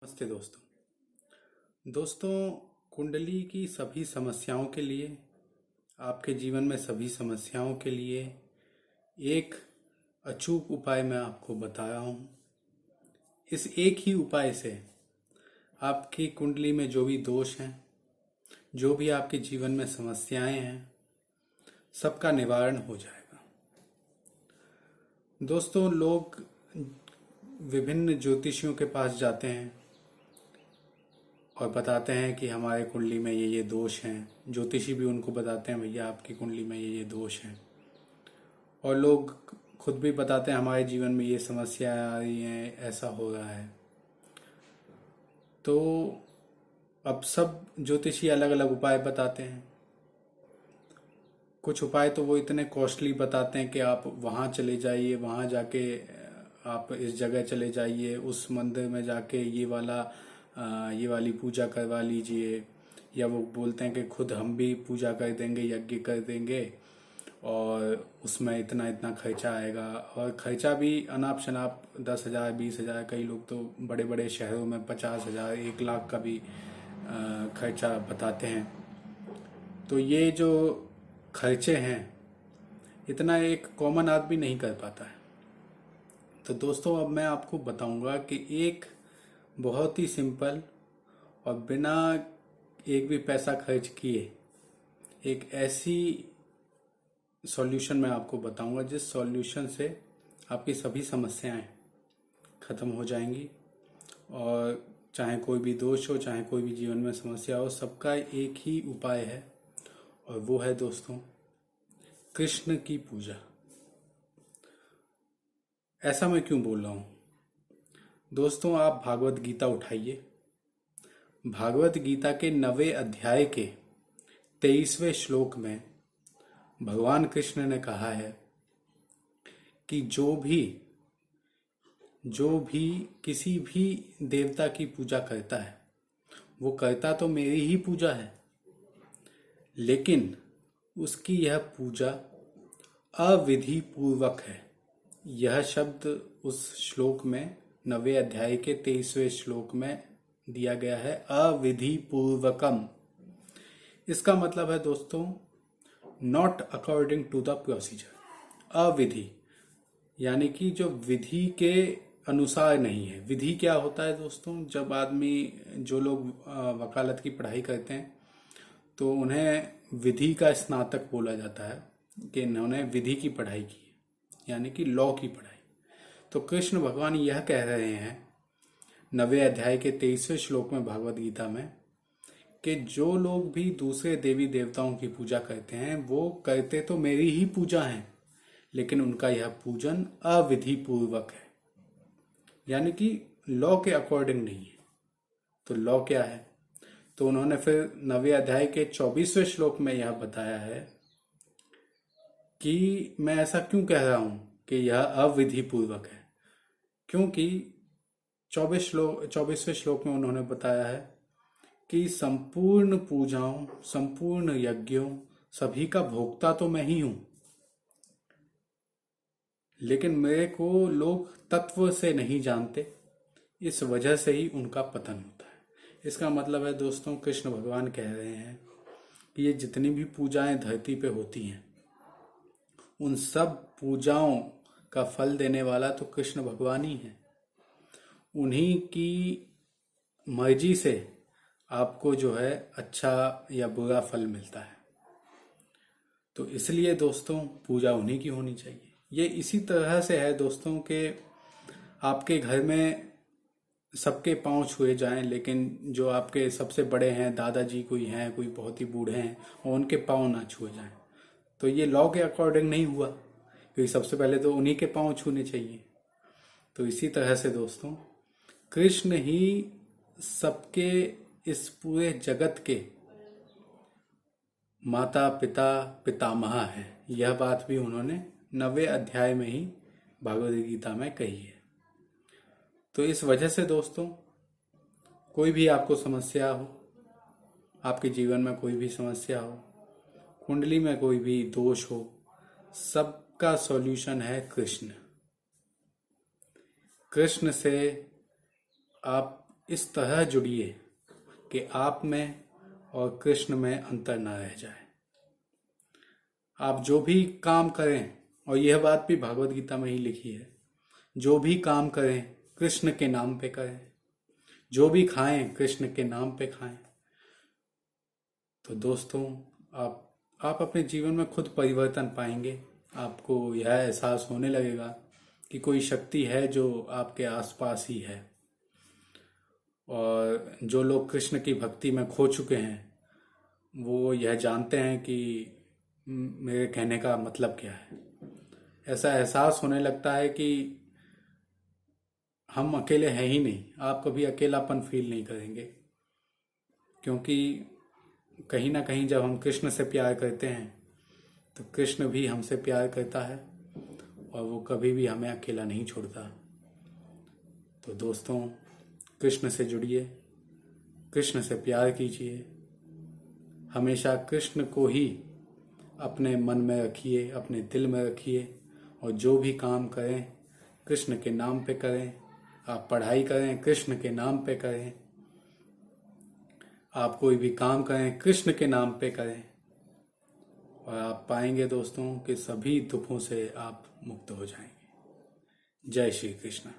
नमस्ते दोस्तों कुंडली की सभी समस्याओं के लिए, आपके जीवन में सभी समस्याओं के लिए एक अचूक उपाय मैं आपको बता रहा हूँ। इस एक ही उपाय से आपकी कुंडली में जो भी दोष हैं, जो भी आपके जीवन में समस्याएं हैं, सबका निवारण हो जाएगा। दोस्तों, लोग विभिन्न ज्योतिषियों के पास जाते हैं और बताते हैं कि हमारे कुंडली में ये दोष हैं। ज्योतिषी भी उनको बताते हैं, भैया आपकी कुंडली में ये दोष हैं। और लोग खुद भी बताते हैं, हमारे जीवन में ये समस्या आ रही है, ऐसा हो रहा है। तो अब सब ज्योतिषी अलग अलग उपाय बताते हैं। कुछ उपाय तो वो इतने कॉस्टली बताते हैं कि आप वहाँ चले जाइए, वहाँ जाके आप इस जगह चले जाइए, उस मंदिर में जाके ये वाली पूजा करवा लीजिए। या वो बोलते हैं कि खुद हम भी पूजा कर देंगे, यज्ञ कर देंगे और उसमें इतना इतना खर्चा आएगा। और खर्चा भी अनाप शनाप 10,000 20,000, कई लोग तो बड़े बड़े शहरों में 50,000 1 लाख का भी खर्चा बताते हैं। तो ये जो खर्चे हैं, इतना एक कॉमन आदमी नहीं कर पाता है। तो दोस्तों, अब मैं आपको बताऊंगा कि एक बहुत ही सिंपल और बिना एक भी पैसा खर्च किए एक ऐसी सॉल्यूशन मैं आपको बताऊंगा जिस सॉल्यूशन से आपकी सभी समस्याएं खत्म हो जाएंगी। और चाहे कोई भी दोष हो, चाहे कोई भी जीवन में समस्या हो, सबका एक ही उपाय है, और वो है दोस्तों कृष्ण की पूजा। ऐसा मैं क्यों बोल रहा हूं दोस्तों? आप भागवत गीता उठाइए। भागवत गीता के 9वें अध्याय के 23वें श्लोक में भगवान कृष्ण ने कहा है कि जो भी किसी भी देवता की पूजा करता है, वो करता तो मेरी ही पूजा है, लेकिन उसकी यह पूजा अविधि पूर्वक है। यह शब्द उस श्लोक में 9वें अध्याय के 23वें श्लोक में दिया गया है, अविधि पूर्वकम। इसका मतलब है दोस्तों, not according to the procedure. अविधि यानी कि जो विधि के अनुसार नहीं है। विधि क्या होता है दोस्तों? जब आदमी, जो लोग वकालत की पढ़ाई करते हैं, तो उन्हें विधि का स्नातक बोला जाता है कि इन्होंने विधि की पढ़ाई की, यानी कि लॉ की पढ़ाई। तो कृष्ण भगवान यह कह रहे हैं 9वें अध्याय के 23वें श्लोक में भागवत गीता में कि जो लोग भी दूसरे देवी देवताओं की पूजा करते हैं, वो करते तो मेरी ही पूजा है, लेकिन उनका यह पूजन अविधि पूर्वक है, यानी कि लॉ के अकॉर्डिंग नहीं है। तो लॉ क्या है? तो उन्होंने फिर 9वें अध्याय के 24वें श्लोक में यह बताया है कि मैं ऐसा क्यों कह रहा हूं कि यह अविधि पूर्वक है। क्योंकि 24वें श्लोक में उन्होंने बताया है कि संपूर्ण पूजाओं, संपूर्ण यज्ञों, सभी का भोक्ता तो मैं ही हूं, लेकिन मेरे को लोग तत्व से नहीं जानते, इस वजह से ही उनका पतन होता है। इसका मतलब है दोस्तों, कृष्ण भगवान कह रहे हैं कि ये जितनी भी पूजाएं धरती पे होती हैं, उन सब पूजाओं का फल देने वाला तो कृष्ण भगवान ही है। उन्हीं की मर्जी से आपको जो है अच्छा या बुरा फल मिलता है। तो इसलिए दोस्तों, पूजा उन्हीं की होनी चाहिए। ये इसी तरह से है दोस्तों कि आपके घर में सबके पांव छुए जाएं, लेकिन जो आपके सबसे बड़े हैं, दादाजी कोई हैं, कोई बहुत ही बूढ़े हैं, और उनके पांव ना छुए जाएं। तो ये लॉ के अकॉर्डिंग नहीं हुआ, क्योंकि सबसे पहले तो उन्हीं के पांव छूने चाहिए। तो इसी तरह से दोस्तों, कृष्ण ही सबके, इस पूरे जगत के माता पिता पितामह है। यह बात भी उन्होंने 9वें अध्याय में ही भागवत गीता में कही है। तो इस वजह से दोस्तों, कोई भी आपको समस्या हो, आपके जीवन में कोई भी समस्या हो, कुंडली में कोई भी दोष हो, सबका सॉल्यूशन है कृष्ण। कृष्ण से आप इस तरह जुड़िए कि आप में और कृष्ण में अंतर न रह जाए। आप जो भी काम करें, और यह बात भी भगवत गीता में ही लिखी है, जो भी काम करें कृष्ण के नाम पे करें, जो भी खाएं कृष्ण के नाम पे खाएं। तो दोस्तों, आप अपने जीवन में खुद परिवर्तन पाएंगे। आपको यह एहसास होने लगेगा कि कोई शक्ति है जो आपके आसपास ही है। और जो लोग कृष्ण की भक्ति में खो चुके हैं, वो यह जानते हैं कि मेरे कहने का मतलब क्या है। ऐसा एहसास होने लगता है कि हम अकेले हैं ही नहीं। आप कभी अकेलापन फील नहीं करेंगे, क्योंकि कहीं ना कहीं जब हम कृष्ण से प्यार करते हैं तो कृष्ण भी हमसे प्यार करता है और वो कभी भी हमें अकेला नहीं छोड़ता। तो दोस्तों, कृष्ण से जुड़िए, कृष्ण से प्यार कीजिए, हमेशा कृष्ण को ही अपने मन में रखिए, अपने दिल में रखिए, और जो भी काम करें कृष्ण के नाम पे करें। आप पढ़ाई करें कृष्ण के नाम पे करें, आप कोई भी काम करें कृष्ण के नाम पे करें, और आप पाएंगे दोस्तों कि सभी दुखों से आप मुक्त हो जाएंगे। जय श्री कृष्ण।